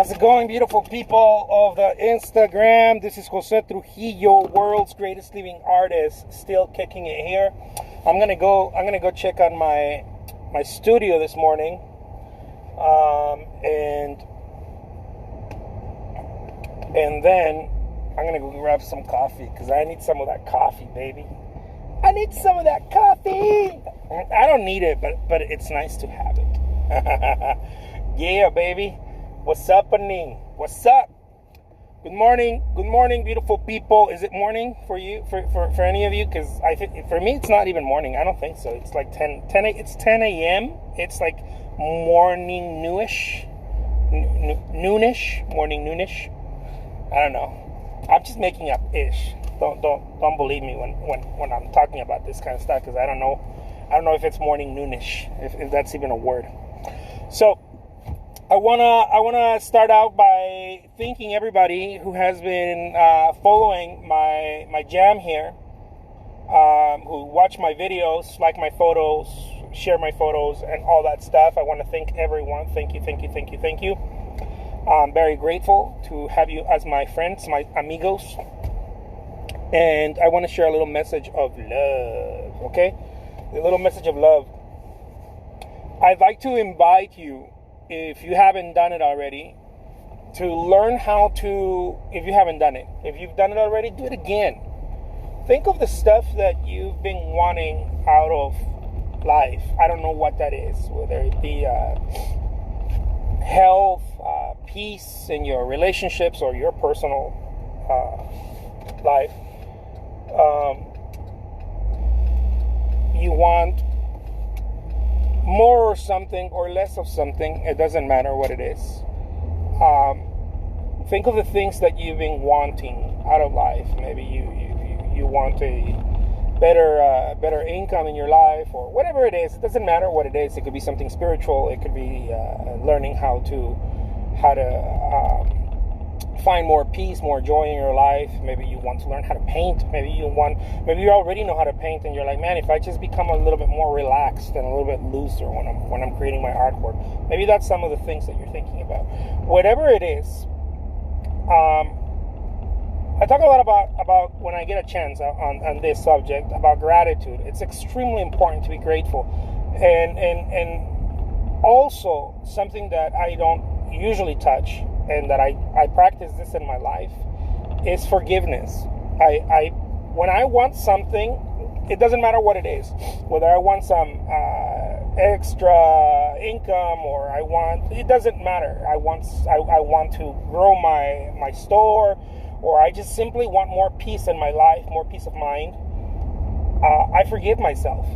How's it going, beautiful people of the Instagram? This is Jose Trujillo, world's greatest living artist, still kicking it here. I'm gonna go check on my studio this morning, and then I'm gonna go grab some coffee because I need some of that coffee, baby. I need some of that coffee. I don't need it, but it's nice to have it. Yeah, baby. What's happening? What's up? Good morning, beautiful people. Is it morning for you, for any of you? Because I think for me, it's not even morning. I don't think so. It's like 10 it's 10 a.m. It's like morning noonish. I don't know. I'm just making up ish. Don't believe me when I'm talking about this kind of stuff, because I don't know if it's morning noonish, if that's even a word. So I wanna start out by thanking everybody who has been following my jam here, who watch my videos, like my photos, share my photos, and all that stuff. I want to thank everyone. Thank you. I'm very grateful to have you as my friends, my amigos. And I want to share a little message of love, okay? A little message of love. I'd like to invite you, if you haven't done it already, to learn how to, if you haven't done it, if you've done it already, do it again. Think of the stuff that you've been wanting out of life. I don't know what that is, whether it be health, peace in your relationships or your personal life. You want more or something or less of something. It doesn't matter what it is. Think of the things that you've been wanting out of life. Maybe you want a better income in your life, or whatever it is. It doesn't matter what it is. It could be something spiritual. It could be learning how to find more peace, more joy in your life. Maybe you want to learn how to paint. Maybe you already know how to paint, and you're like, man, if I just become a little bit more relaxed and a little bit looser when I'm creating my artwork. Maybe that's some of the things that you're thinking about. Whatever it is, I talk a lot about when I get a chance on this subject about gratitude. It's extremely important to be grateful, and also something that I don't usually touch, and that I practice this in my life, is forgiveness. When I want something, it doesn't matter what it is, whether I want some extra income, or it doesn't matter. I want to grow my store, or I just simply want more peace in my life, more peace of mind. I forgive myself.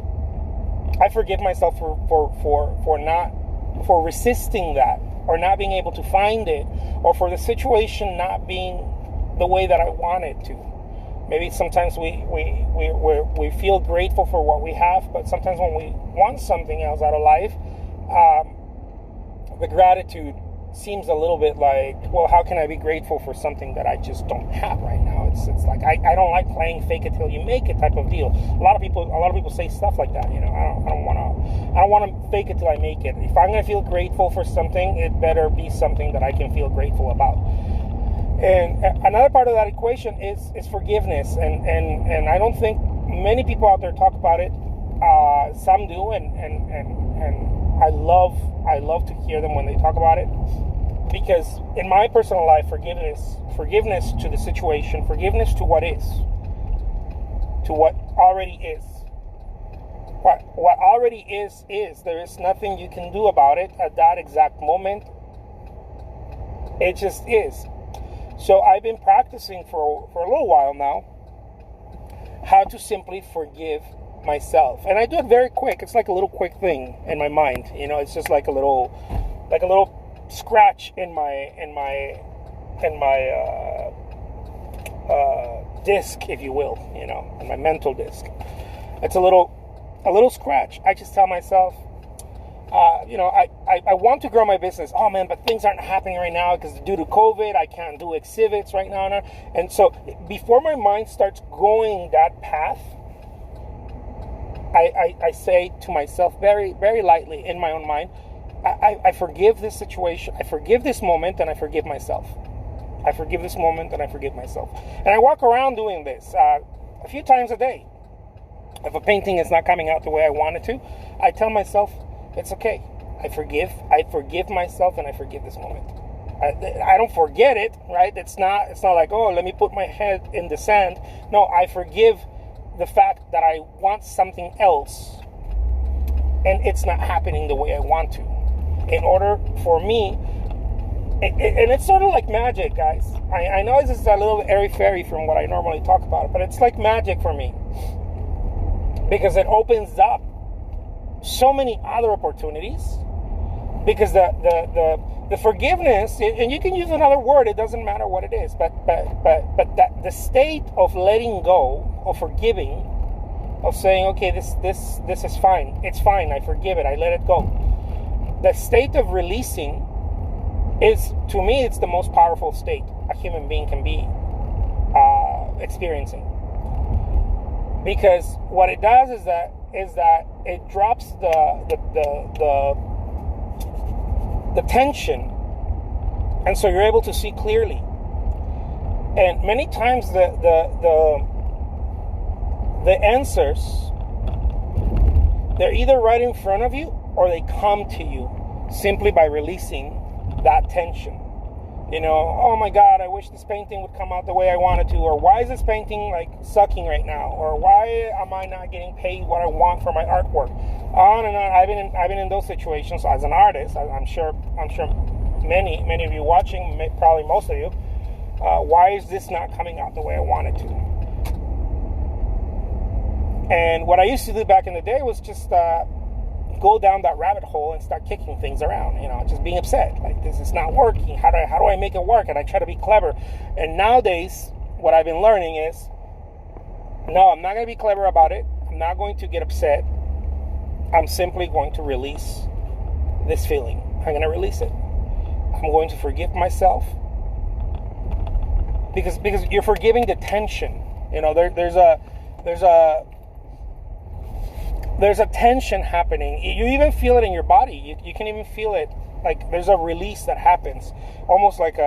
I forgive myself for resisting that, or not being able to find it, or for the situation not being the way that I want it to. Maybe sometimes we feel grateful for what we have, but sometimes when we want something else out of life, the gratitude seems a little bit like, well, how can I be grateful for something that I just don't have right now? It's like I don't like playing fake it till you make it type of deal. A lot of people say stuff like that. You know, I don't want to fake it till I make it. If I'm gonna feel grateful for something, it better be something that I can feel grateful about. And another part of that equation is forgiveness, and I don't think many people out there talk about it. Some do, and I love to hear them when they talk about it, because in my personal life, forgiveness to the situation, forgiveness to what is, to what already is. What already is. There is nothing you can do about it at that exact moment. It just is. So I've been practicing for a little while now how to simply forgive myself, and I do it very quick. It's like a little quick thing in my mind. You know, it's just like a little scratch in my disc, if you will. You know, in my mental disc. It's a little scratch. I just tell myself, I want to grow my business. Oh man, but things aren't happening right now because due to COVID, I can't do exhibits right now. And so before my mind starts going that path, I say to myself very, very lightly in my own mind, I forgive this situation. I forgive this moment, and I forgive myself. I forgive this moment, and I forgive myself. And I walk around doing this a few times a day. If a painting is not coming out the way I want it to, I tell myself, it's okay. I forgive myself, and I forgive this moment. I don't forget it, right? It's not like, oh, let me put my head in the sand. No, I forgive the fact that I want something else, and it's not happening the way I want to. In order for me, and it's sort of like magic, guys. I know this is a little airy-fairy from what I normally talk about, but it's like magic for me, because it opens up so many other opportunities. Because the forgiveness, and you can use another word, it doesn't matter what it is, but that the state of letting go, of forgiving, of saying, okay, this is fine, it's fine, I forgive it, I let it go. The state of releasing is, to me, it's the most powerful state a human being can be experiencing. Because what it does is that it drops the tension, and so you're able to see clearly. And many times the answers, they're either right in front of you or they come to you simply by releasing that tension. You know, oh my God, I wish this painting would come out the way I wanted to, or why is this painting like sucking right now, or why am I not getting paid what I want for my artwork? On and on. I've been in those situations as an artist. I'm sure many of you watching, probably most of you. Why is this not coming out the way I want it to? And what I used to do back in the day was just go down that rabbit hole and start kicking things around, just being upset, like, this is not working, how do I make it work? And I try to be clever. And nowadays what I've been learning is, no, I'm not going to be clever about it. I'm not going to get upset. I'm simply going to release this feeling. I'm going to release it. I'm going to forgive myself, because you're forgiving the tension. There's a tension happening. You even feel it in your body. You can even feel it. Like, there's a release that happens. Almost like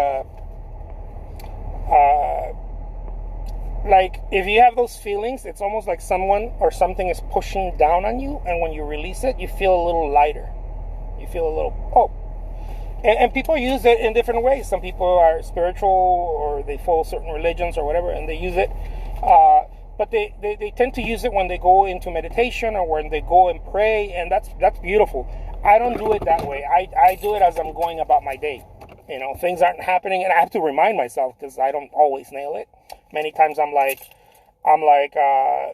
like if you have those feelings, it's almost like someone or something is pushing down on you. And when you release it, you feel a little lighter. You feel a little, oh. And people use it in different ways. Some people are spiritual, or they follow certain religions or whatever, and they use it. But they tend to use it when they go into meditation or when they go and pray, and that's beautiful. I don't do it that way. I do it as I'm going about my day. Things aren't happening, and I have to remind myself, because I don't always nail it. Many times I'm like I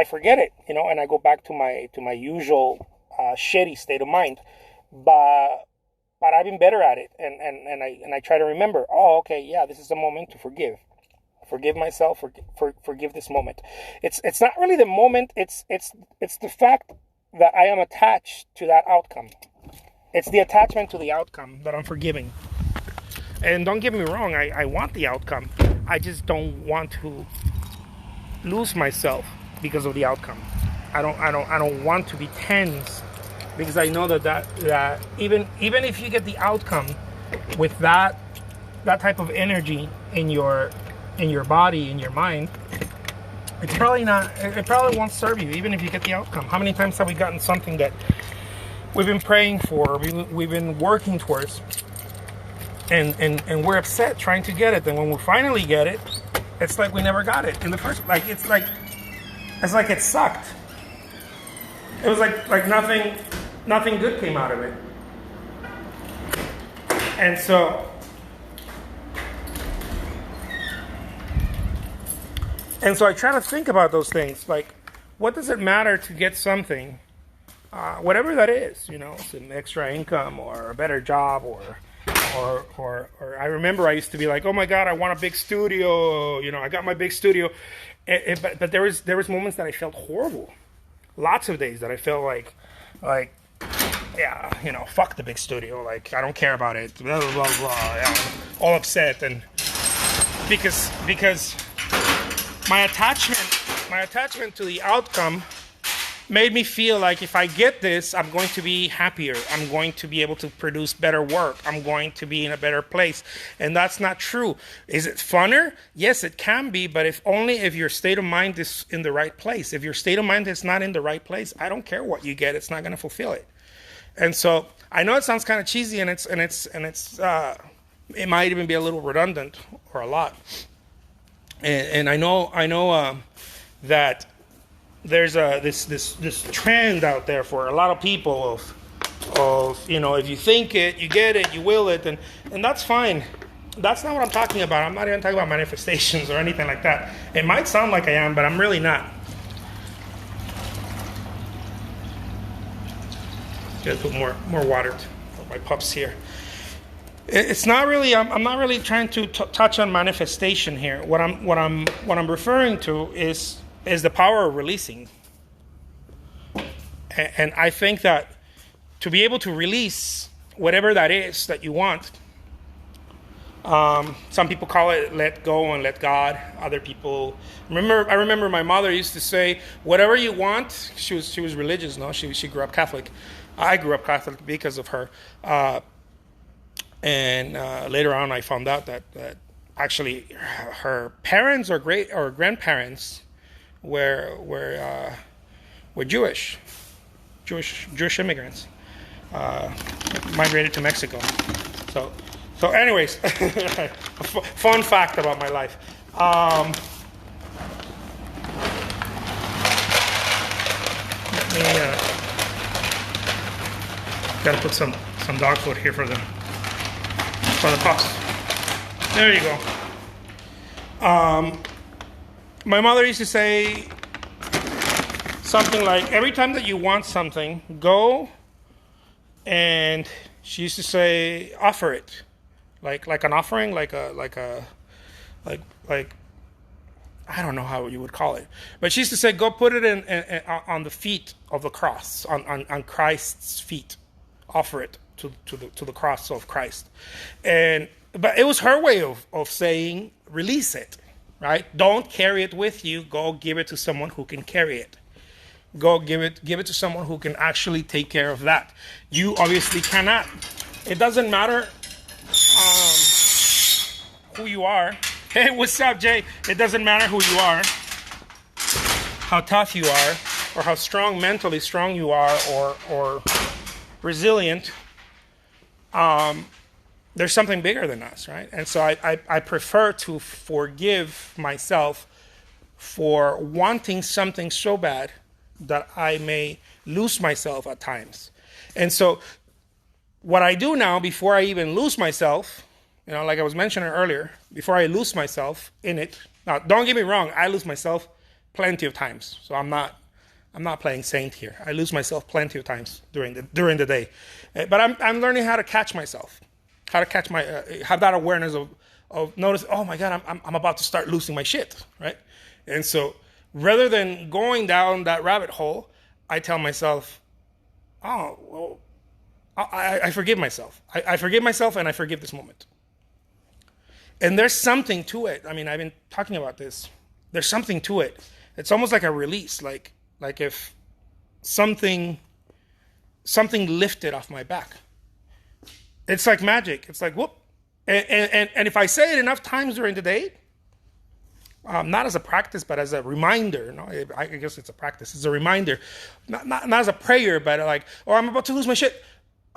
forget it, and I go back to my usual shitty state of mind. But I've been better at it, and I try to remember. Oh, okay, yeah, this is a moment to forgive. Forgive myself. Forgive this moment. It's not really the moment. It's the fact that I am attached to that outcome. It's the attachment to the outcome that I'm forgiving. And don't get me wrong. I want the outcome. I just don't want to lose myself because of the outcome. I don't want to be tense, because I know that even if you get the outcome with that type of energy in your body, in your mind, it probably won't serve you, even if you get the outcome. How many times have we gotten something that we've been praying for, we've been working towards, and we're upset trying to get it, and when we finally get it, it's like we never got it in the first. It's like it sucked. It was like nothing good came out of it. And so I try to think about those things. Like, what does it matter to get something, whatever that is? Some extra income, or a better job, or I remember I used to be like, oh my God, I want a big studio. I got my big studio, but there was moments that I felt horrible. Lots of days that I felt like, yeah, fuck the big studio. Like, I don't care about it. Blah blah blah blah. Yeah, all upset, and because my attachment to the outcome made me feel like if I get this, I'm going to be happier. I'm going to be able to produce better work. I'm going to be in a better place. And that's not true. Is it funner? Yes, it can be, but if only if your state of mind is in the right place. If your state of mind is not in the right place, I don't care what you get. It's not going to fulfill it. And so I know it sounds kind of cheesy, and it might even be a little redundant or a lot. And I know that there's this trend out there for a lot of people of if you think it, you get it, you will it, and that's fine. That's not what I'm talking about. I'm not even talking about manifestations or anything like that. It might sound like I am, but I'm really not. Gotta put more water for my pups here. It's not really. I'm not really trying to touch on manifestation here. What I'm referring to is the power of releasing. And I think that to be able to release whatever that is that you want, some people call it let go and let God. Other people I remember my mother used to say, whatever you want. She was religious, no? She grew up Catholic. I grew up Catholic because of her. And later on, I found out that actually her parents or grandparents were Jewish immigrants, migrated to Mexico. So anyways, fun fact about my life. Gotta put some dog food here for the pups. There you go. My mother used to say something like, every time that you want something, go, and she used to say, offer it, like an offering, like I don't know how you would call it, but she used to say, go put it in on the feet of the cross, on Christ's feet, offer it to the cross of Christ. But it was her way of saying, release it, right? Don't carry it with you. Go give it to someone who can carry it. Go give it to someone who can actually take care of that. You obviously cannot. It doesn't matter who you are. Hey, what's up, Jay? It doesn't matter who you are, how tough you are, or how mentally strong you are, or resilient. There's something bigger than us, right? And so I prefer to forgive myself for wanting something so bad that I may lose myself at times. And so what I do now, before I even lose myself, like I was mentioning earlier, before I lose myself in it. Now, don't get me wrong, I lose myself plenty of times. So I'm not playing saint here. I lose myself plenty of times during the day. But I'm learning how to catch myself, how to catch have that awareness of notice, oh my God, I'm about to start losing my shit, right? And so rather than going down that rabbit hole, I tell myself, oh, well, I forgive myself. I forgive myself, and I forgive this moment. And there's something to it. I mean, I've been talking about this. There's something to it. It's almost like a release, like if something lifted off my back. It's like magic. It's like, whoop. And if I say it enough times during the day, not as a practice, but as a reminder. I guess it's a practice. It's a reminder. Not as a prayer, but like, oh, I'm about to lose my shit.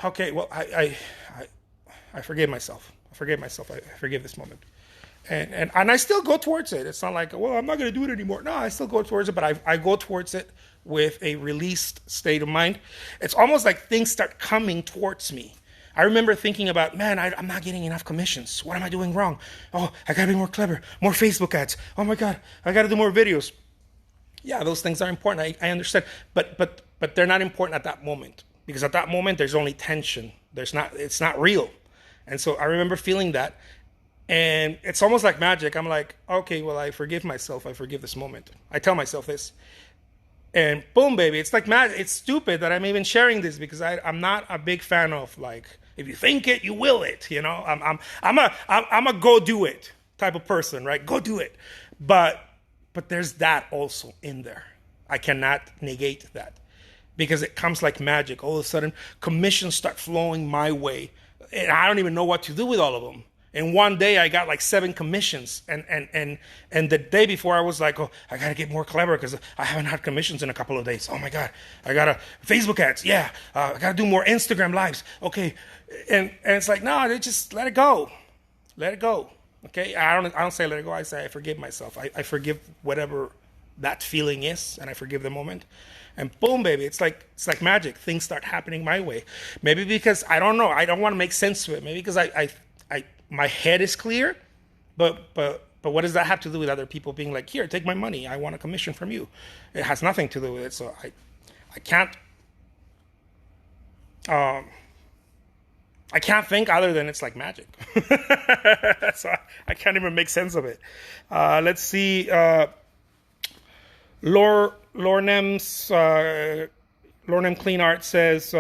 Okay, well, I forgive myself. I forgive myself. I forgive this moment. And I still go towards it. It's not like, well, I'm not going to do it anymore. No, I still go towards it, but I go towards it with a released state of mind. It's almost like things start coming towards me. I remember thinking about, man, I'm not getting enough commissions. What am I doing wrong? Oh, I got to be more clever. More Facebook ads. Oh, my God, I got to do more videos. Yeah, those things are important. I understand. But they're not important at that moment. Because at that moment, there's only tension. It's not real. And so I remember feeling that. And it's almost like magic. I'm like, okay, well, I forgive myself. I forgive this moment. I tell myself this. And boom, baby. It's like magic. It's stupid that I'm even sharing this because I'm not a big fan of like, if you think it, you will it. I'm a go do it type of person, right? Go do it. But there's that also in there. I cannot negate that because it comes like magic. All of a sudden, commissions start flowing my way, and I don't even know what to do with all of them. And one day I got like 7 commissions, and the day before I was like, oh, I gotta get more clever because I haven't had commissions in a couple of days. Oh my God, I gotta Facebook ads, yeah. I gotta do more Instagram lives, okay. And it's like, no, they just let it go, okay. I don't say let it go. I say I forgive myself. I forgive whatever that feeling is, and I forgive the moment. And boom, baby, it's like magic. Things start happening my way. Maybe because I don't know. I don't want to make sense of it. Maybe because my head is clear, but what does that have to do with other people being like, here, take my money. I want a commission from you. It has nothing to do with it. So I can't think other than it's like magic. So I can't even make sense of it. Let's see. Lornem Clean Art says,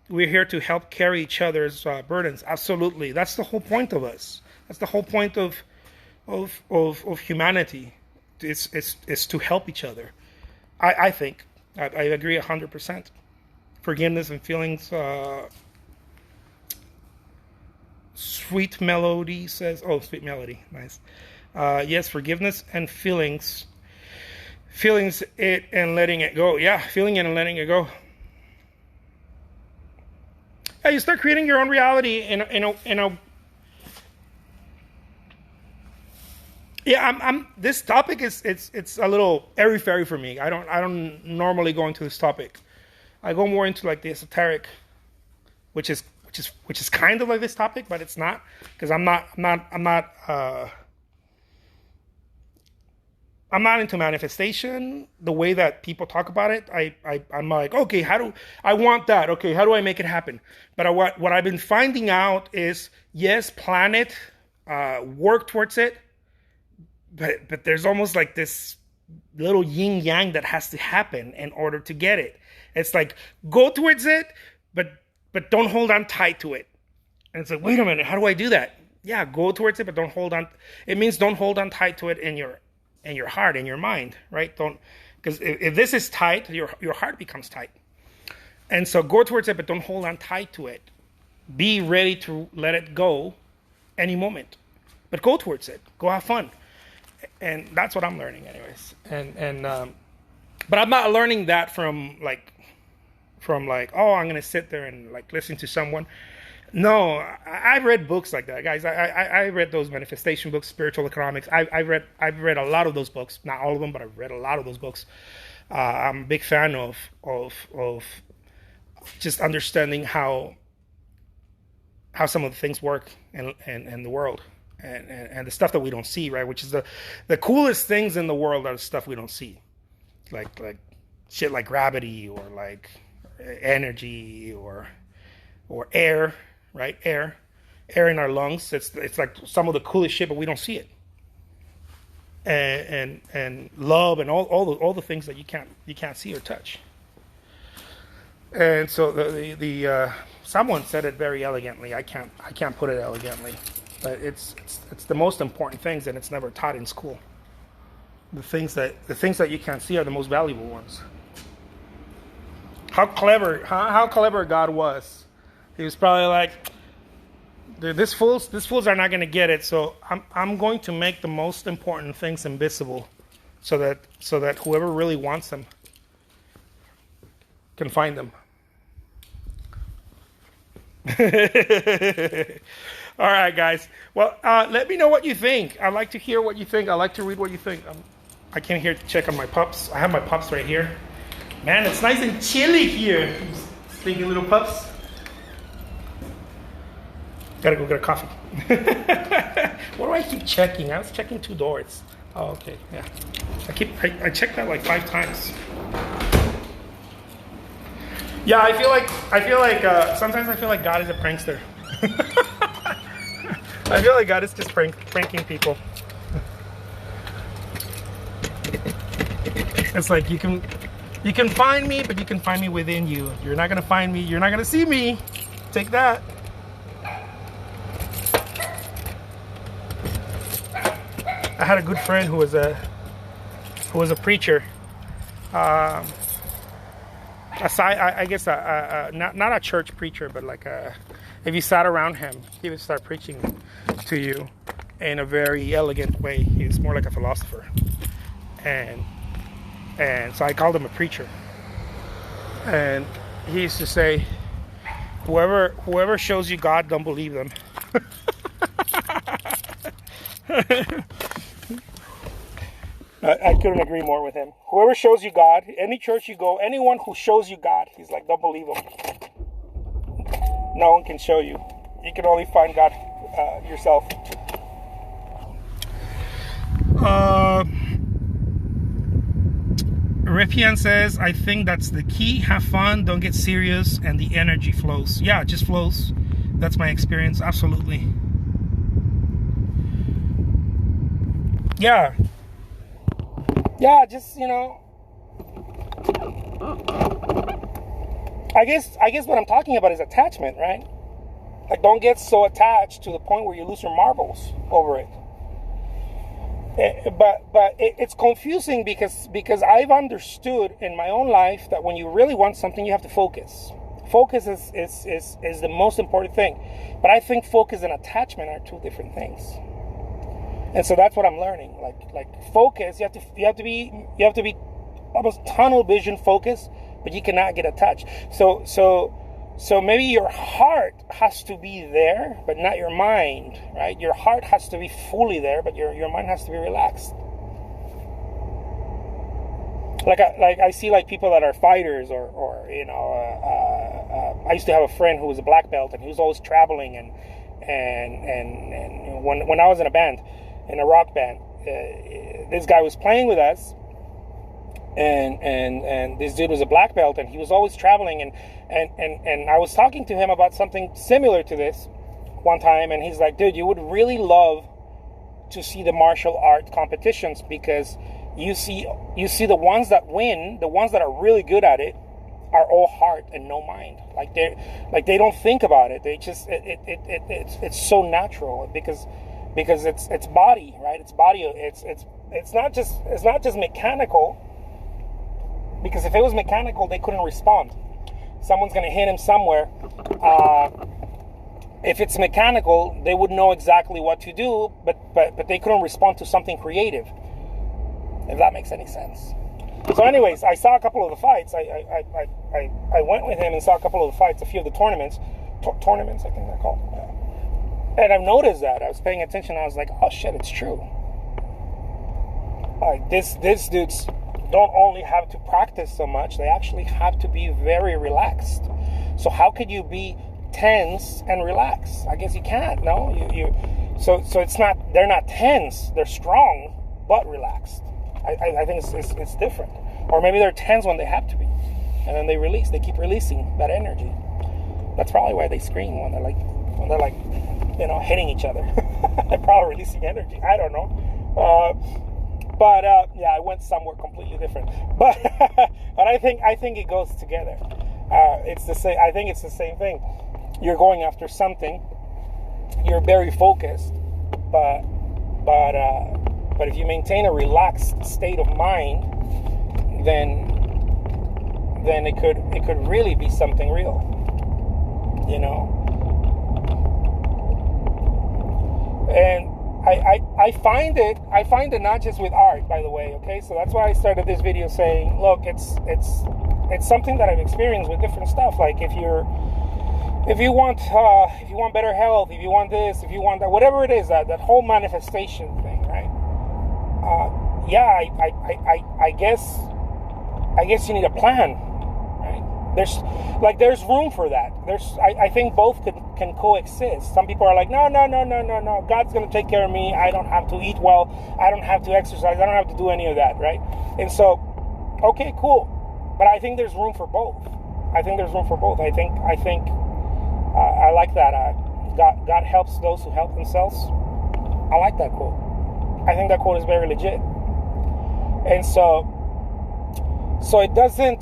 we're here to help carry each other's burdens. Absolutely. That's the whole point of us. That's the whole point of humanity. It's to help each other. I think. I agree 100%. Forgiveness and feelings. Sweet Melody says, oh, Sweet Melody. Nice. Yes, forgiveness and feelings. Feelings it and letting it go. Yeah, feeling it and letting it go. Yeah, you start creating your own reality in a yeah, I'm this topic is it's a little airy-fairy for me. I don't normally go into this topic. I go more into like the esoteric, which is kind of like this topic, but it's not, because I'm not into manifestation the way that people talk about it. I'm like, okay, I want that? Okay, how do I make it happen? But what I've been finding out is, yes, plan it, work towards it, but there's almost like this little yin yang that has to happen in order to get it. It's like, go towards it, but don't hold on tight to it. And it's like, wait a minute, how do I do that? Yeah, go towards it, but don't hold on. It means don't hold on tight to it in your heart, in your mind, right? Because if this is tight, your heart becomes tight. And so go towards it, but don't hold on tight to it. Be ready to let it go any moment, but go towards it. Go have fun. And that's what I'm learning anyways. But I'm not learning that from like, oh, I'm going to sit there and like listen to someone. No, I've read books like that, guys. I read those manifestation books, spiritual economics. I've read a lot of those books. Not all of them, but I've read a lot of those books. I'm a big fan of just understanding how some of the things work in the world, and the stuff that we don't see, right? Which is the coolest things in the world are the stuff we don't see, like shit like gravity, or like energy, or air. Right, air in our lungs. It's like some of the coolest shit, but we don't see it. And love and all the things that you can't see or touch. And so the someone said it very elegantly. I can't put it elegantly, but it's the most important things, and it's never taught in school. The things that you can't see are the most valuable ones. How clever God was. He was probably like, these fools are not going to get it, so I'm going to make the most important things invisible, so that whoever really wants them can find them. All right, guys. Well, let me know what you think. I'd like to hear what you think. I'd like to read what you think. I came here to check on my pups. I have my pups right here. Man, it's nice and chilly here. Stinky little pups. Gotta go get a coffee. What do I keep checking? I was checking 2 doors. Oh, okay, yeah. I checked that like 5 times. Yeah, I feel like sometimes I feel like God is a prankster. I feel like God is just pranking people. It's like you can find me, but you can find me within you. You're not gonna find me. You're not gonna see me. Take that. I had a good friend who was a preacher, aside, I guess not a church preacher, but like if you sat around him, he would start preaching to you in a very elegant way. He was more like a philosopher, and so I called him a preacher. And he used to say, "Whoever shows you God, don't believe them." I couldn't agree more with him. Whoever shows you God, any church you go, anyone who shows you God, he's like, don't believe him. No one can show you. You can only find God yourself. Ripian says, I think that's the key. Have fun, don't get serious, and the energy flows. Yeah, it just flows. That's my experience, absolutely. Yeah. Yeah, just, I guess what I'm talking about is attachment, right? Like, don't get so attached to the point where you lose your marbles over it. But it's confusing because I've understood in my own life that when you really want something, you have to focus. Focus is the most important thing. But I think focus and attachment are two different things. And so that's what I'm learning. Like focus, you have to be almost tunnel vision focused, but you cannot get attached. So maybe your heart has to be there, but not your mind, right? Your heart has to be fully there, but your mind has to be relaxed. Like I see like people that are fighters or I used to have a friend who was a black belt, and he was always traveling and when I was in a band, in a rock band, this guy was playing with us, and this dude was a black belt, and he was always traveling, and I was talking to him about something similar to this one time, and he's like, dude, you would really love to see the martial art competitions, because you see the ones that win, the ones that are really good at it, are all heart and no mind. Like they don't think about it. They just it's so natural because it's body, right? It's body. It's not just mechanical. Because if it was mechanical, they couldn't respond. Someone's gonna hit him somewhere. If it's mechanical, they would know exactly what to do, but they couldn't respond to something creative. If that makes any sense. So, anyways, I saw a couple of the fights. I went with him and saw a couple of the fights, a few of the tournaments. Tournaments, I think they're called. Yeah. And I've noticed that. I was paying attention. I was like, oh shit, it's true. Like this dude's don't only have to practice so much, they actually have to be very relaxed. So how could you be tense and relaxed? I guess you can't, no? So it's not, they're not tense, they're strong, but relaxed. I think it's different. Or maybe they're tense when they have to be. And then they keep releasing that energy. That's probably why they scream when they're like hitting each other. They're probably releasing energy. I don't know. But I went somewhere completely different. But I think it goes together. It's the same. I think it's the same thing. You're going after something. You're very focused, but if you maintain a relaxed state of mind, then it could really be something real. And I find it not just with art, by the way, okay? So that's why I started this video saying, look, it's something that I've experienced with different stuff. Like if you want better health, if you want this, if you want that, whatever it is, that whole manifestation thing, right? I guess you need a plan, right? There's room for that. I think both can coexist. Some people are like, no, God's gonna take care of me. I don't have to eat well. I don't have to exercise. I don't have to do any of that, right? And so, okay, cool. But I think there's room for both. I think I like that. God helps those who help themselves. I like that quote. I think that quote is very legit. And so it doesn't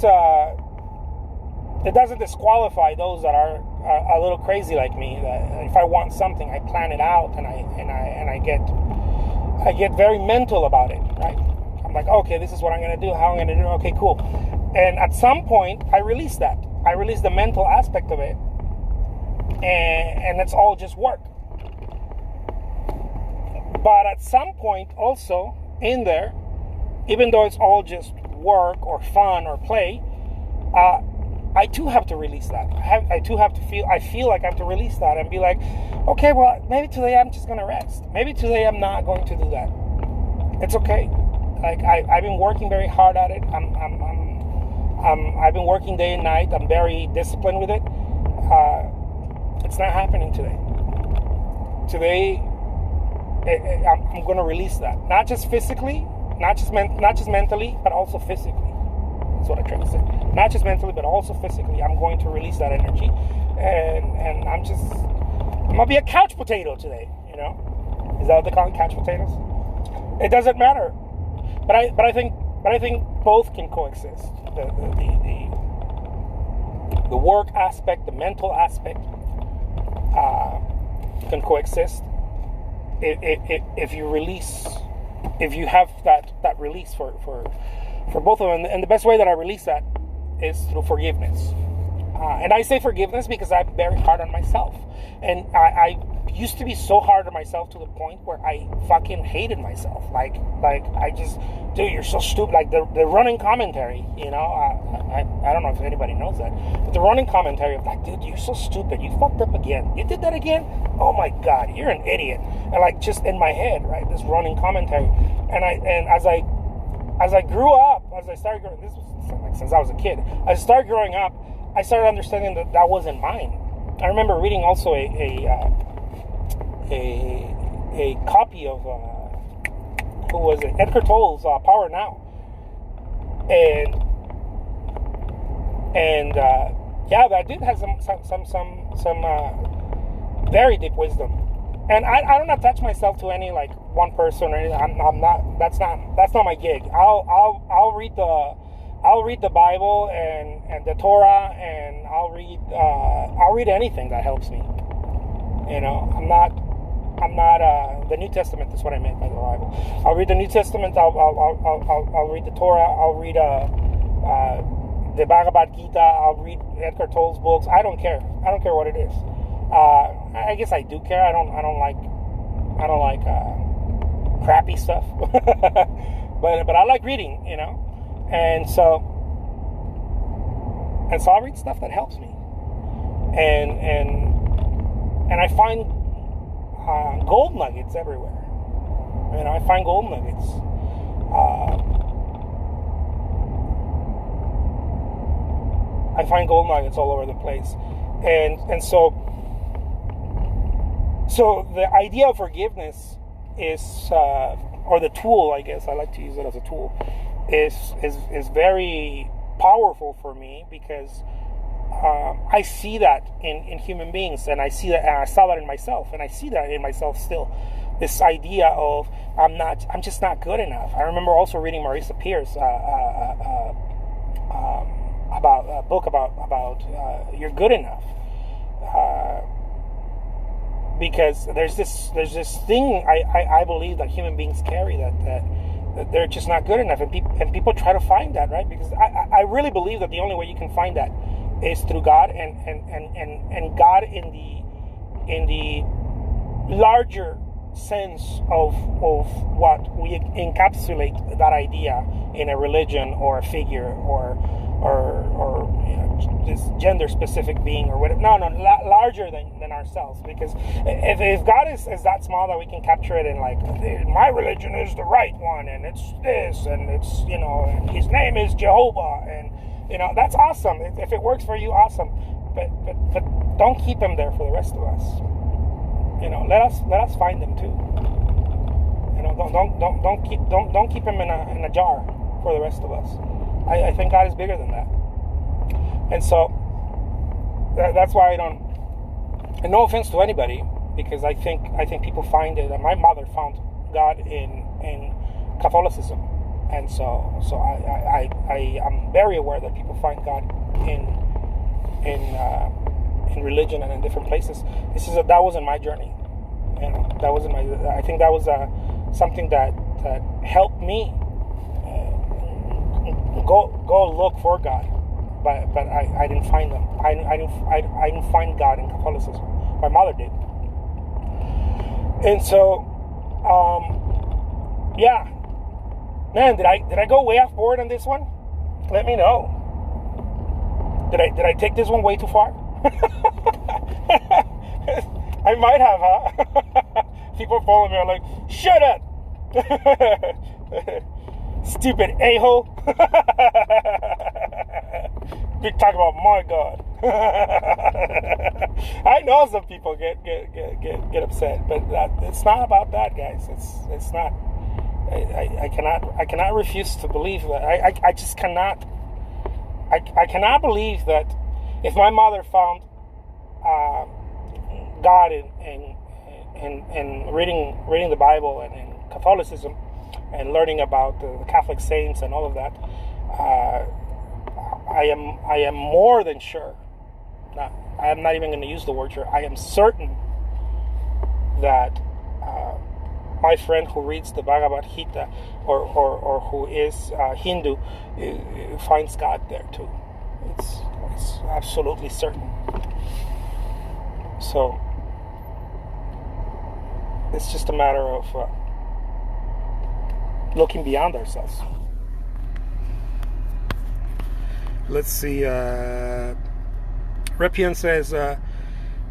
disqualify those that are a little crazy like me. That if I want something, I plan it out, and I get very mental about it, right? I'm like, okay, this is what I'm going to do, how I'm going to do it. Okay, cool. And at some point, I release that. I release the mental aspect of it. And it's all just work. But at some point, also, in there, even though it's all just work or fun or play, I too have to release that. I too have to I feel like I have to release that and be like, okay, well, maybe today I'm just going to rest. Maybe today I'm not going to do that. It's okay. Like, I've been working very hard at it. I've been working day and night. I'm very disciplined with it. It's not happening today. Today, I'm going to release that. Not just physically, not just mentally, but also physically. That's what I try to say. Not just mentally, but also physically. I'm going to release that energy, and I'm gonna be a couch potato today. You know, is that what they call it, couch potatoes? It doesn't matter, but I think both can coexist. The work aspect, the mental aspect, can coexist if you release, if you have that release for both of them. And the best way that I release that is through forgiveness. And I say forgiveness because I'm very hard on myself. And I used to be so hard on myself to the point where I fucking hated myself. Like I just, dude, you're so stupid. Like the running commentary, you know, I don't know if anybody knows that, but the running commentary of like, dude, you're so stupid. You fucked up again. You did that again? Oh my God, you're an idiot. And like just in my head, right, this running commentary. And as I grew up, as I started growing, this was like since I was a kid, as I started growing up, I started understanding that wasn't mine. I remember reading also a copy of who was it? Edgar Tolle's Power Now, and yeah, that did have some very deep wisdom. And I don't attach myself to any like one person or anything. I'm not. That's not my gig. I'll read the Bible and the Torah, and I'll read anything that helps me. You know, I'm not the New Testament is what I meant by the Bible. I'll read the New Testament. I'll read the Torah. I'll read the Bhagavad Gita. I'll read Edgar Tolle's books. I don't care. I don't care what it is. I guess I do care. I don't like crappy stuff. but I like reading, you know. And so I'll read stuff that helps me. And I find gold nuggets everywhere. You know, I find gold nuggets. I find gold nuggets all over the place. And so the idea of forgiveness is, or the tool, I guess I like to use it as a tool, is very powerful for me because I see that in human beings, and I see that, and I saw that in myself, and I see that in myself still. This idea of I'm just not good enough. I remember also reading Marisa Peer's about a book about you're good enough, because there's this thing I believe that human beings carry that they're just not good enough, and people try to find that, right? Because I really believe that the only way you can find that is through God, and God in the larger sense of what we encapsulate that idea in a religion or a figure or you know, this gender specific being or whatever. No, larger than ourselves. Because if God is that small that we can capture it in like, my religion is the right one, and it's this, and it's, you know, and his name is Jehovah, and you know, that's awesome. If it works for you, awesome. But don't keep him there for the rest of us. You know, let us find him too. You know, don't keep him in a jar for the rest of us. I think God is bigger than that. And so that's why I don't. And no offense to anybody, because I think people find it. And my mother found God in Catholicism. And so I am very aware that people find God in religion and in different places. That wasn't my journey. You know, that wasn't my. I think that was something that helped me go look for God, but I didn't find them. I didn't find God in Catholicism. My mother did, and so yeah, man, did I go way off board on this one? Let me know. Did I take this one way too far? I might have, huh? People following me are like, shut up! Stupid a-hole. Big talk about my God. I know some people get upset, but it's not about that, guys. It's not. I cannot refuse to believe that. I just cannot. I cannot believe that if my mother found God in reading the Bible and in Catholicism and learning about the Catholic saints and all of that, I am more than sure. I am not even going to use the word sure. I am certain that my friend who reads the Bhagavad Gita or who is Hindu finds God there too. It's absolutely certain. So it's just a matter of looking beyond ourselves. Let's see. Repian says,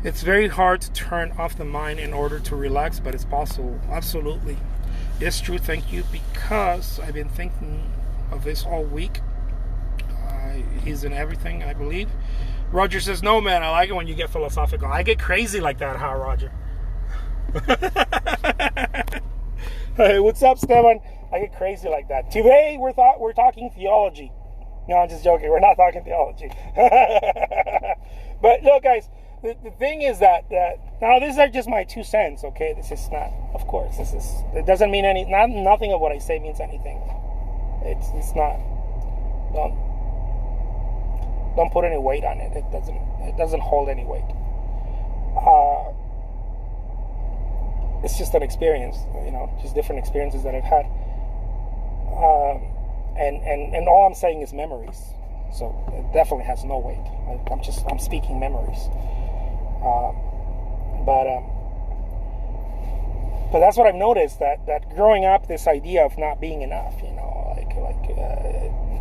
it's very hard to turn off the mind in order to relax, but it's possible. Absolutely. It's true, thank you, because I've been thinking of this all week. He's in everything, I believe. Roger says, no, man, I like it when you get philosophical. I get crazy like that, huh, Roger? Hey, what's up, Stefan? I get crazy like that. Today, we're talking theology. No, I'm just joking. We're not talking theology. But look, guys, the thing is that now these are just my 2 cents, okay? This is not, of course, it doesn't mean nothing of what I say means anything. It's not. Don't put any weight on it. It doesn't hold any weight. It's just an experience, just different experiences that I've had. And all I'm saying is memories. So it definitely has no weight. I'm speaking memories. But that's what I've noticed, that growing up, this idea of not being enough,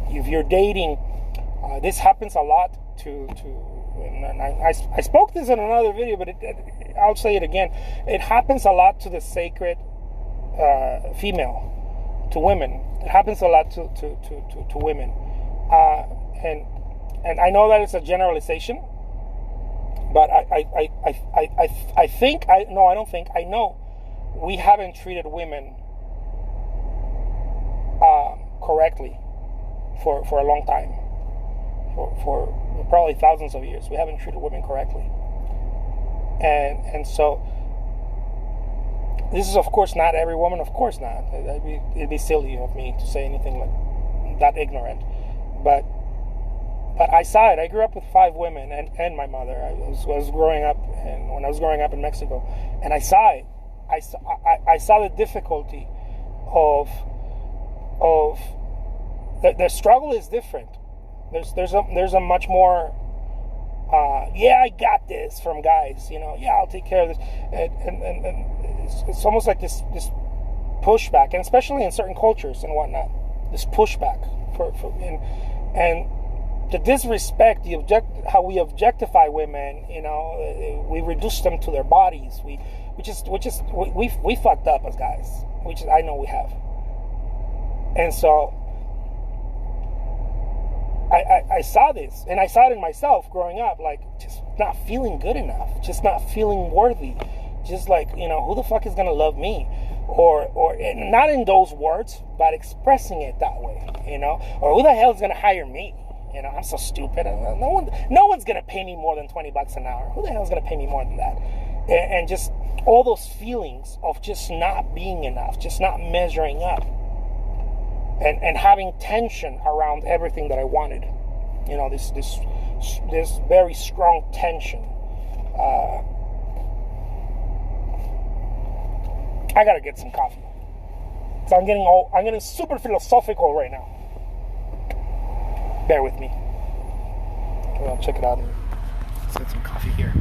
if you're dating, this happens a lot to and I spoke this in another video, but I'll say it again. It happens a lot to the sacred female, to women. It happens a lot to women, and I know that it's a generalization, but I know we haven't treated women correctly for a long time, for probably thousands of years. We haven't treated women correctly, and so this is, of course, not every woman. Of course not. It'd be silly of me to say anything like that ignorant. But I saw it. I grew up with 5 women and my mother. I was growing up, and when I was growing up in Mexico, and I saw it. I saw the difficulty of the struggle is different. There's a much more yeah, I got this from guys, yeah, I'll take care of this, and it's almost like this pushback, and especially in certain cultures and whatnot, this pushback and the disrespect, how we objectify women, we reduce them to their bodies, we fucked up as guys, which I know we have, and so I saw this, and I saw it in myself growing up, like just not feeling good enough, just not feeling worthy, just like, who the fuck is gonna love me, or not in those words, but expressing it that way, or who the hell is gonna hire me, I'm so stupid, no one's gonna pay me more than $20 an hour, who the hell is gonna pay me more than that, and just all those feelings of just not being enough, just not measuring up. And having tension around everything that I wanted, this very strong tension. I gotta get some coffee. So I'm getting super philosophical right now. Bear with me. I'll check it out and set some coffee here.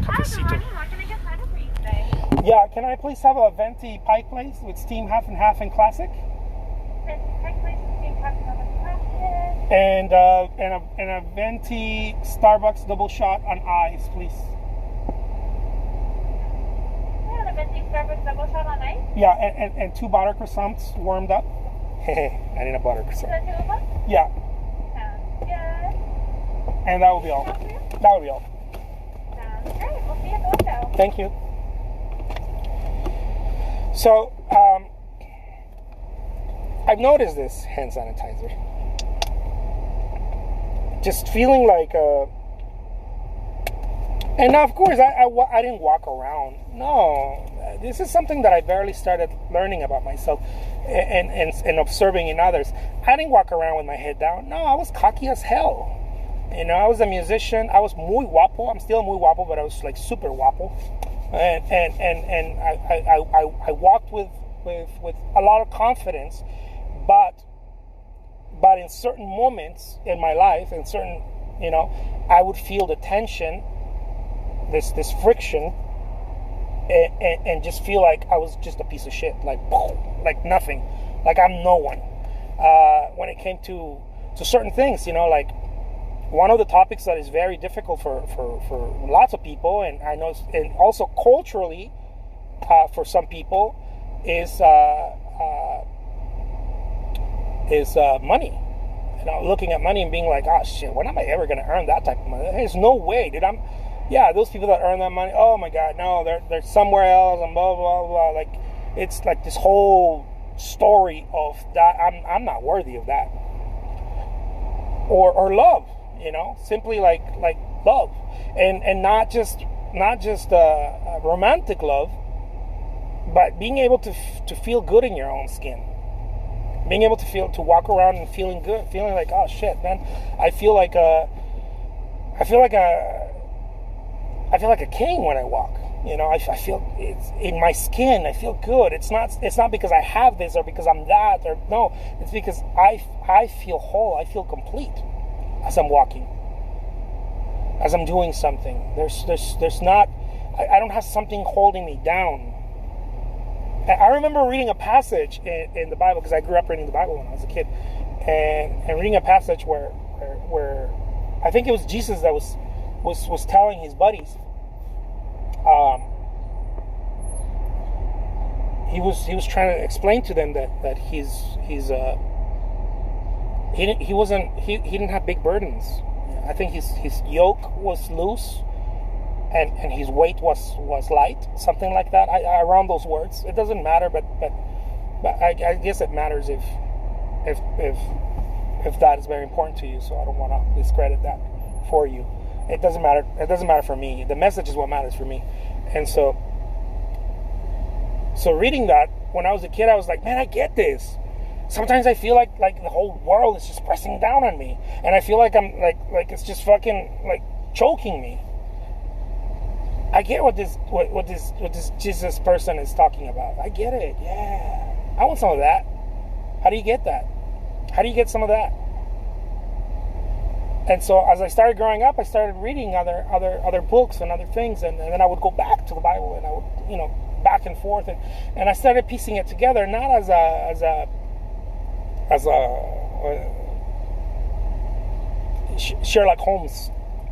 Cafecito. What can I get started for you today? Yeah, can I please have a venti pie, please, with steam half and half and classic? And a venti Starbucks double shot on ice, please. Yeah, a venti Starbucks double shot on ice. Yeah, and 2 butter croissants warmed up. I need a butter croissant. Is that 2 of them? Yeah. Sounds good. And that will be all. That will be all. Sounds great. We'll see you at the window. Thank you. So, I've noticed this hand sanitizer. Just feeling like, and now of course I didn't walk around. No, this is something that I barely started learning about myself and observing in others. I didn't walk around with my head down. No, I was cocky as hell. You know, I was a musician. I was muy guapo. I'm still muy guapo, but I was like super guapo. And I walked with a lot of confidence, but in certain moments in my life, in certain, you know, I would feel the tension, this friction, and just feel like I was just a piece of shit, like nothing, like I'm no one. When it came to certain things, you know, like one of the topics that is very difficult for lots of people, and I know, and also culturally for some people, is money. You know, looking at money and being like, oh shit, when am I ever going to earn that type of money? There's no way, dude. Yeah, those people that earn that money, oh my god, no, they're somewhere else and blah blah blah. Like, it's like this whole story of that. I'm not worthy of that. Or love, you know, simply like love, and not just a romantic love, but being able to feel good in your own skin. Being able to walk around and feeling good, feeling like, oh shit, man, I feel like a king when I walk. You know, I feel it's in my skin. I feel good. It's not because I have this or because I'm that, or no. It's because I feel whole. I feel complete as I'm walking, as I'm doing something. There's not. I don't have something holding me down. I remember reading a passage in the Bible, because I grew up reading the Bible when I was a kid, and reading a passage where I think it was Jesus that was telling his buddies. He was trying to explain to them that he didn't have big burdens. I think his yoke was loose, and his weight was light, something like that. Around those words, it doesn't matter, but I guess it matters if that is very important to you. So I don't want to discredit that for you. It doesn't matter. It doesn't matter for me. The message is what matters for me. And so reading that when I was a kid, I was like, man, I get this. Sometimes I feel like the whole world is just pressing down on me, and I feel like I'm like it's just fucking like choking me. I get what this Jesus person is talking about. I get it. Yeah, I want some of that. How do you get that? How do you get some of that? And so as I started growing up, I started reading other books and other things, and then I would go back to the Bible, and I would, you know, back and forth, and I started piecing it together, not as a Sherlock Holmes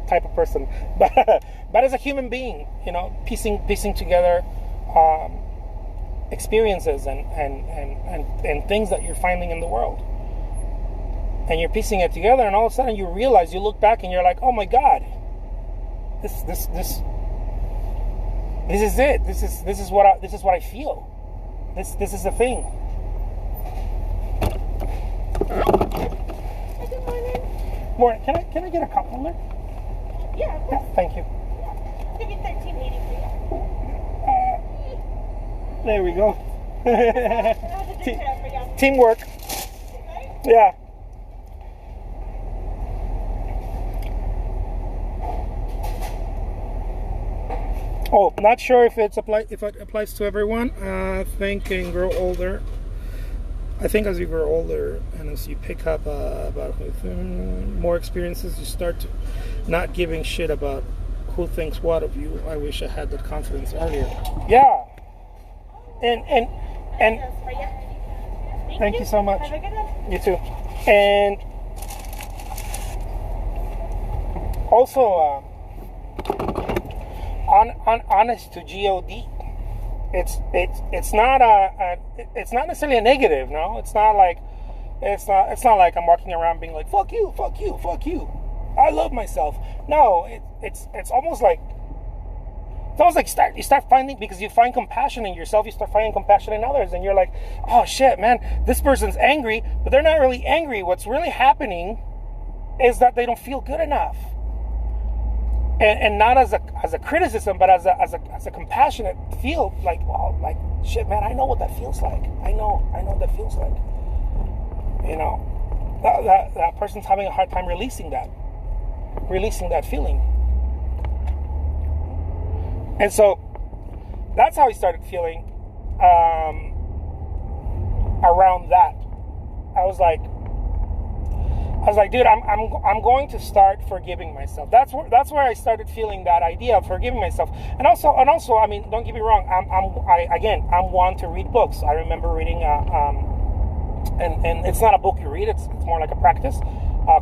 type of person, but as a human being, you know, piecing together experiences and things that you're finding in the world, and you're piecing it together, and all of a sudden you realize, you look back and you're like, oh my god, this is it. This is what I feel. This is the thing. Good morning. Morning. Can I get a cup holder? Yeah, of course. Thank you. I'll give you $13.80 for you. There we go. How's the drink today for you? Teamwork. Okay. Yeah. Oh, not sure if it applies to everyone. Think and grow older. I think as you grow older and as you pick up about more experiences, you start to not giving shit about who thinks what of you. I wish I had that confidence earlier. Yeah. And thank you so much. Have a good one. You too. And also, honest to God, it's not necessarily a negative. No, it's not like I'm walking around being like fuck you, fuck you, fuck you. I love myself. No, it's almost like you start finding, because you find compassion in yourself, you start finding compassion in others, and you're like, oh shit, man, this person's angry, but they're not really angry. What's really happening is that they don't feel good enough, and not as a criticism, but as a compassionate feel, like, well, like shit, man, I know what that feels like. I know what that feels like. You know, that person's having a hard time releasing that feeling. And so that's how I started feeling around that. I was like, dude, I'm going to start forgiving myself. That's where I started feeling that idea of forgiving myself. And also, I mean, don't get me wrong. I'm one to read books. I remember reading and it's not a book you read. It's more like a practice,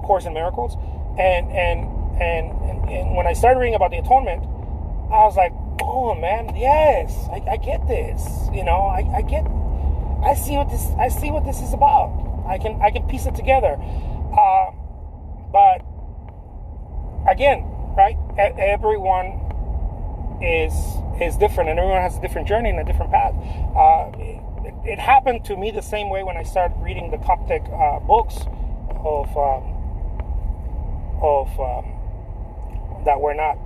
Course in Miracles. And when I started reading about the atonement, I was like, oh man, yes, I get this. You know, I see what this is about. I can piece it together. But again, right? Everyone is different, and everyone has a different journey and a different path. It happened to me the same way when I started reading the Coptic books of that were not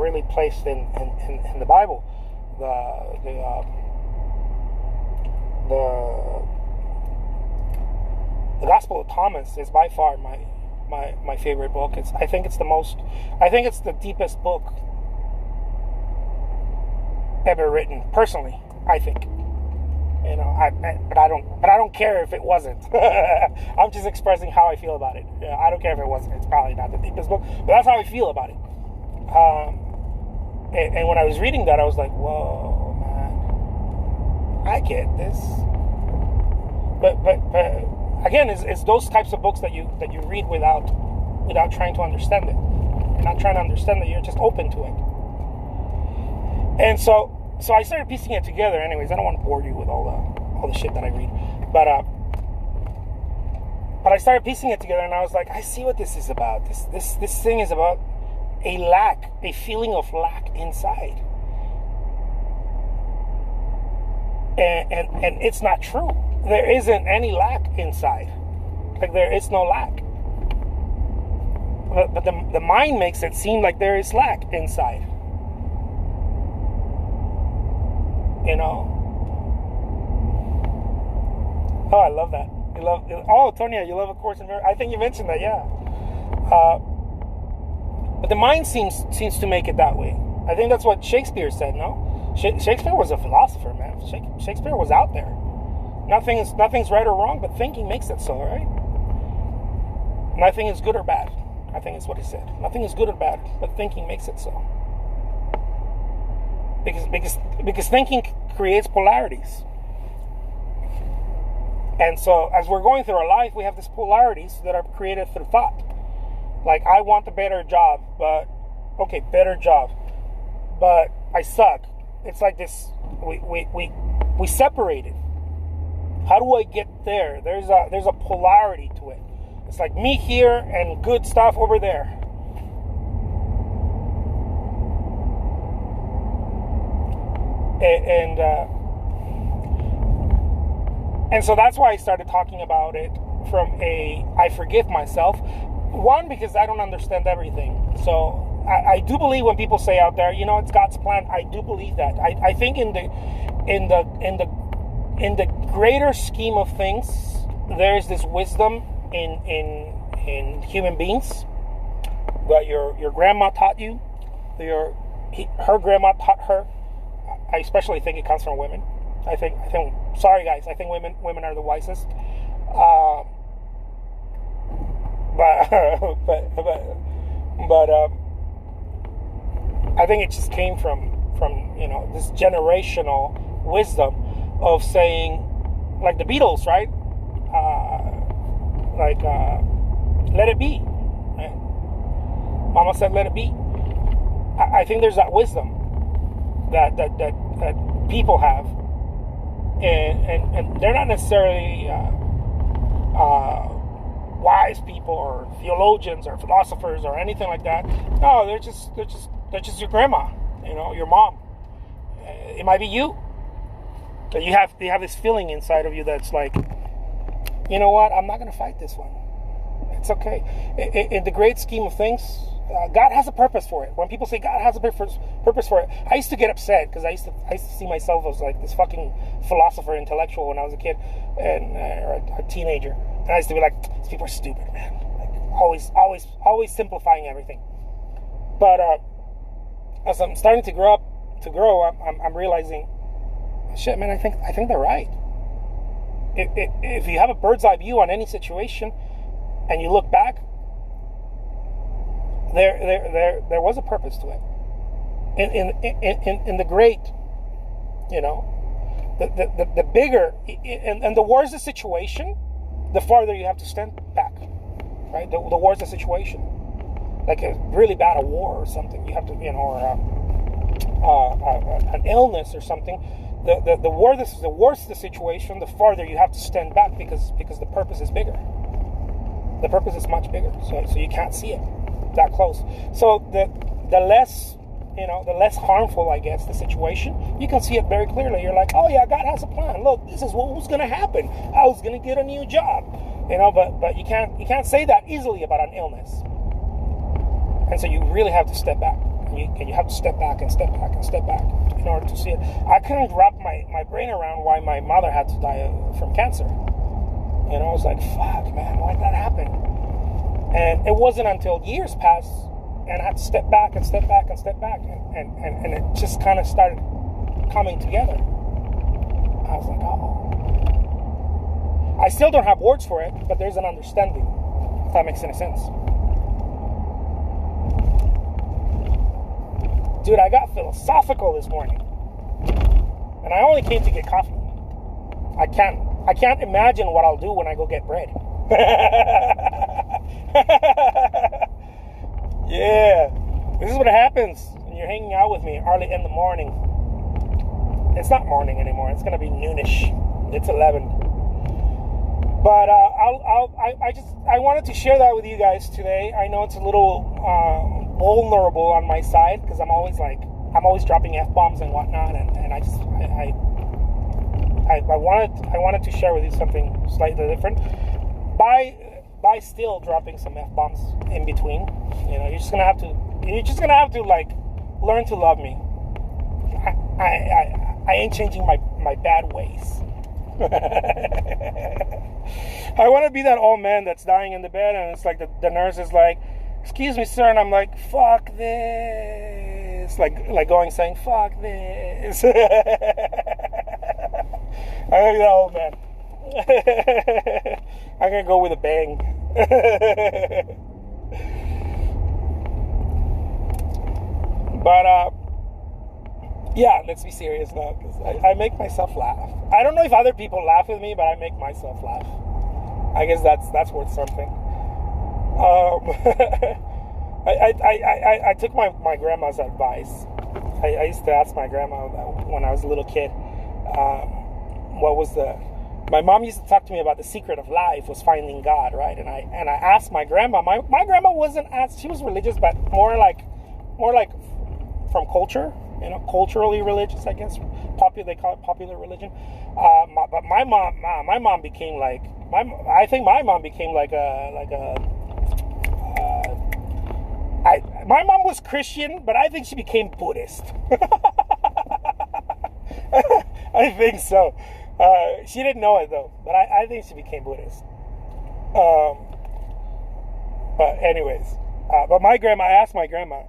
really placed in the Bible. The Gospel of Thomas is by far my favorite book. I think it's the deepest book ever written. Personally, I think. You know, but I don't care if it wasn't. I'm just expressing how I feel about it. I don't care if it wasn't. It's probably not the deepest book, but that's how I feel about it. And when I was reading that, I was like, whoa, man, I get this. But again, it's those types of books that you read without trying to understand it. You're not trying to understand it. You're just open to it. And so I started piecing it together. Anyways, I don't want to bore you with all the shit that I read, but I started piecing it together, and I was like, I see what this is about. This thing is about a feeling of lack inside, and it's not true. There isn't any lack inside. Like, there is no lack. But the mind makes it seem like there is lack inside. You know. Oh, I love that. Tonya, you love A Course in Miracles. I think you mentioned that, yeah. But the mind seems to make it that way. I think that's what Shakespeare said. No, Shakespeare was a philosopher, man. Shakespeare was out there. Nothing's right or wrong, but thinking makes it so, right? Nothing is good or bad. I think is what he said. Nothing is good or bad, but thinking makes it so. Because thinking creates polarities. And so as we're going through our life, we have these polarities that are created through thought. Like, I want a better job, better job, but I suck. It's like this, we separated. How do I get there? There's a polarity to it. It'sလို့me here and good stuff over there. And so that's why I started talking about it from I forgive myself. One, because I don't understand everything. So I do believe when people say out there, it's God's plan. I do believe that. I think in the greater scheme of things, there is this wisdom in human beings that your grandma taught you, her grandma taught her. I especially think it comes from women. I think. Sorry, guys. I think women are the wisest. Uh, but but I think it just came from this generational wisdom of saying, like the Beatles, right? Let it be. Right? Mama said, "Let it be." I think there's that wisdom that people have, and they're not necessarily wise people or theologians or philosophers or anything like that. No, they're just your grandma, your mom. It might be you, but you have this feeling inside of you that's like, you know what? I'm not going to fight this one. It's okay. In the great scheme of things, God has a purpose for it. When people say God has a purpose for it, I used to get upset because I used to see myself as like this fucking philosopher, intellectual when I was a kid or a teenager, and I used to be like, these people are stupid, man. Like always simplifying everything. But as I'm starting to grow, I'm realizing, shit, man. I think they're right. If you have a bird's eye view on any situation, and you look back, there was a purpose to it. In the great, the bigger, and the worse the situation, the farther you have to stand back, right? The worse the situation, like a really bad war or something, you have to, or an illness or something. The worse the situation, the farther you have to stand back because the purpose is bigger. The purpose is much bigger, so you can't see it that close. So the less harmful, I guess, the situation, you can see it very clearly. You're like, oh yeah, God has a plan. Look, this is what was going to happen. I was going to get a new job, but you can't say that easily about an illness. And so you really have to step back. And you have to step back and step back and step back in order to see it. I couldn't wrap my brain around why my mother had to die from cancer. I was like, fuck, man, why'd that happen? And it wasn't until years passed and I had to step back and step back and step back, and it just kind of started coming together. I was like, oh. I still don't have words for it, but there's an understanding, if that makes any sense. Dude, I got philosophical this morning. And I only came to get coffee. I can't imagine what I'll do when I go get bread. Yeah. This is what happens when you're hanging out with me early in the morning. It's not morning anymore. It's gonna be noonish. It's 11. But I wanted to share that with you guys today. I know it's a little vulnerable on my side because I'm always dropping F-bombs and whatnot, and I wanted to share with you something slightly different by still dropping some F-bombs in between. You're just gonna have to like learn to love me. I ain't changing my bad ways. I want to be that old man that's dying in the bed, and it's like the nurse is like, "Excuse me, sir," and I'm like, "Fuck this," like going saying, "Fuck this." I'm gonna be that old man. I'm gonna go with a bang. But yeah, let's be serious now, because I make myself laugh. I don't know if other people laugh with me, but I make myself laugh. I guess that's worth something. I took my grandma's advice. I used to ask my grandma when I was a little kid, my mom used to talk to me about the secret of life was finding God, right? And I asked my grandma. My grandma she was religious, but more like from culture, culturally religious, I guess. They call it popular religion. But my mom became like my mom was Christian, but I think she became Buddhist. I think so. She didn't know it though, but I think she became Buddhist. But anyways, I asked my grandma,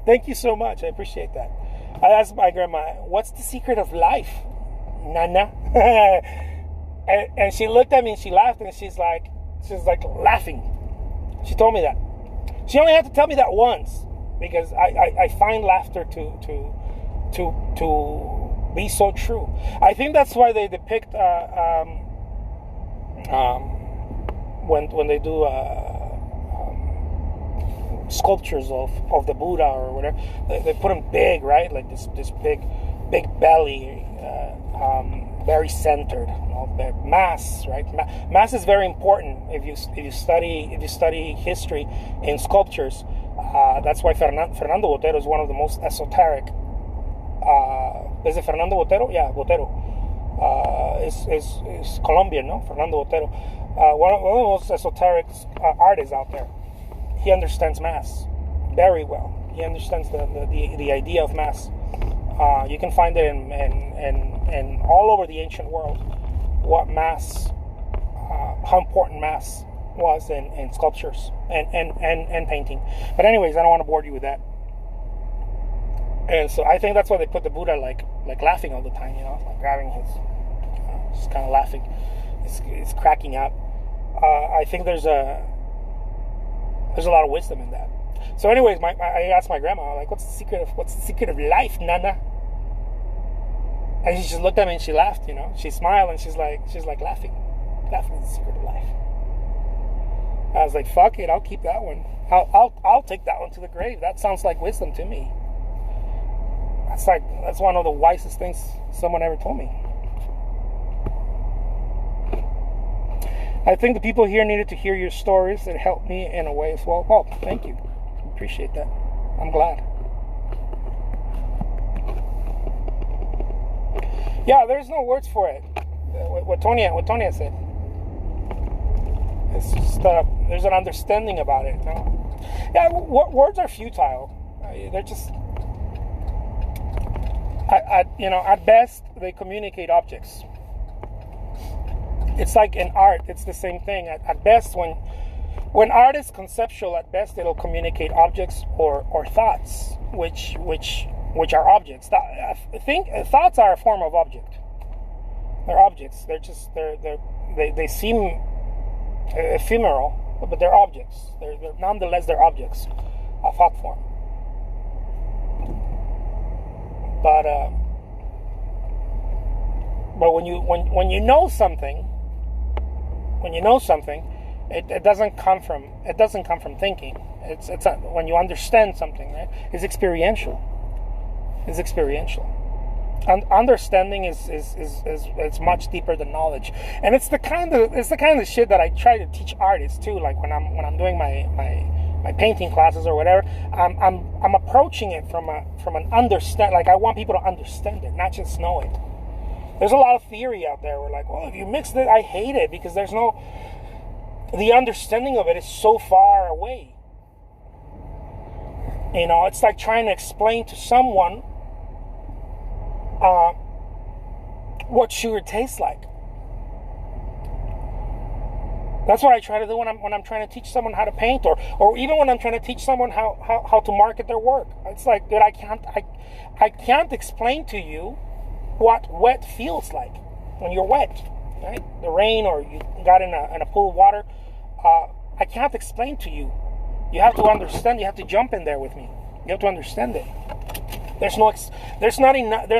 thank you so much, I appreciate that. I asked my grandma, what's the secret of life? Nana. and she looked at me and she laughed, and she's like laughing. She told me that. She only had to tell me that once, because I find laughter to be so true. I think that's why they depict when they do sculptures of the Buddha or whatever, they put them big, right? Like this big belly, very centered. Mass, right? Mass is very important if you study history in sculptures. That's why Fernando Botero is one of the most esoteric. Is it Fernando Botero? Yeah, Botero. Is Colombian, no? Fernando Botero. One of the most esoteric artists out there. He understands mass very well. He understands the idea of mass. You can find it in all over the ancient world. What mass, how important mass was in sculptures and painting. But anyways, I don't want to bore you with that. And so I think that's why they put the Buddha like laughing all the time, like grabbing his, just kind of laughing. It's cracking up. I think there's a lot of wisdom in that. So anyways, I asked my grandma, like, what's the secret of life, Nana? And she just looked at me and she laughed, She smiled and she's like laughing. Laughing is the secret of life. I was like, fuck it, I'll keep that one. I'll take that one to the grave. That sounds like wisdom to me. That's one of the wisest things someone ever told me. I think the people here needed to hear your stories. It helped me in a way as well. Oh, thank you. Appreciate that. I'm glad. Yeah, there's no words for it. What Tonya said. It's just there's an understanding about it. No? Yeah, words are futile. They're just. At best, they communicate objects. It's like in art, it's the same thing. At best, when art is conceptual, at best it'll communicate objects or thoughts, which are objects. Thoughts are a form of object. They're objects. They seem ephemeral, but they're objects. Nonetheless, they're objects, a thought form. But when you know something, it doesn't come from thinking. It's when you understand something, right? It's experiential. And understanding is much deeper than knowledge. And it's the kind of shit that I try to teach artists too. Like when I'm doing my painting classes or whatever, I'm approaching it from an understand. Like I want people to understand it, not just know it. There's a lot of theory out there. We're like, well, if you mix it, I hate it because the understanding of it is so far away. It's like trying to explain to someone what sugar tastes like. That's what I try to do when I'm trying to teach someone how to paint, or even when I'm trying to teach someone how to market their work. It's like, dude, I can't explain to you what wet feels like when you're wet, right? The rain, or you got in a pool of water. I can't explain to you. You have to understand. You have to jump in there with me. You have to understand it. There's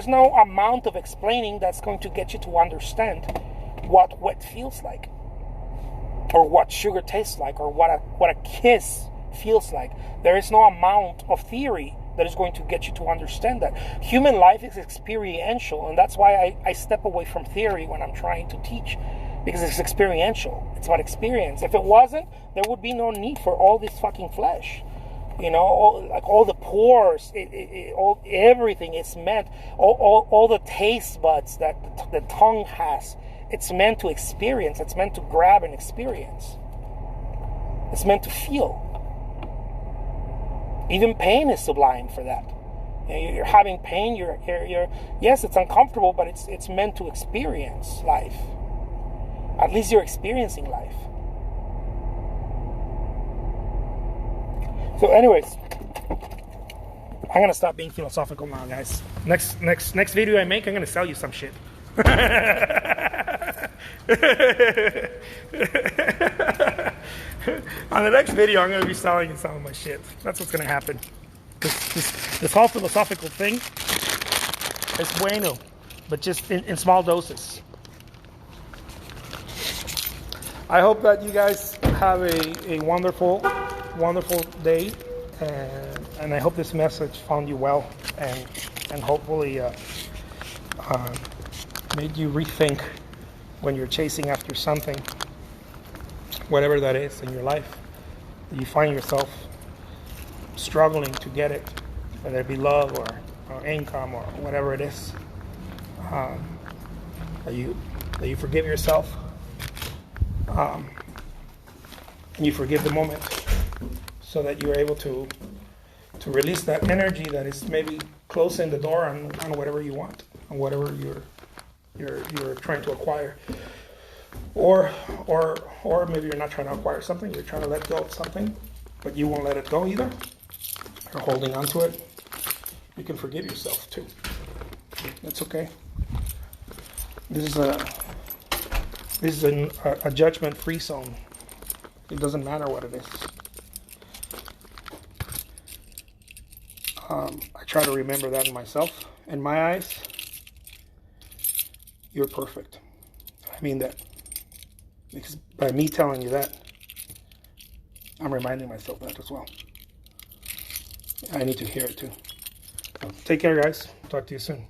no amount of explaining that's going to get you to understand what wet feels like, or what sugar tastes like, or what a kiss feels like. There is no amount of theory that is going to get you to understand that. Human life is experiential, and that's why I step away from theory when I'm trying to teach, because it's experiential. It's about experience. If it wasn't, there would be no need for all this fucking flesh. All the pores, everything is meant, all the taste buds that the tongue has, it's meant to experience. It's meant to grab and experience. It's meant to feel. Even pain is sublime for that. You're having pain. You're yes, it's uncomfortable, but it's meant to experience life. At least you're experiencing life. So, anyways, I'm gonna stop being philosophical now, guys. Next video I make, I'm gonna sell you some shit. On the next video, I'm going to be selling some of my shit. That's what's going to happen. This whole philosophical thing is bueno, but just in small doses. I hope that you guys have a wonderful, wonderful day, and I hope this message found you well, and hopefully made you rethink when you're chasing after something, whatever that is in your life, you find yourself struggling to get it, whether it be love or income or whatever it is, that you forgive yourself, and you forgive the moment, so that you're able to release that energy that is maybe closing the door on whatever you want, on whatever you're trying to acquire. Or maybe you're not trying to acquire something, you're trying to let go of something, but you won't let it go either. You're holding on to it. You can forgive yourself too. That's okay. This is a judgment-free zone. It doesn't matter what it is. I try to remember that in myself. In my eyes, you're perfect. I mean that. Because by me telling you that, I'm reminding myself that as well. I need to hear it too. So take care, guys. Talk to you soon.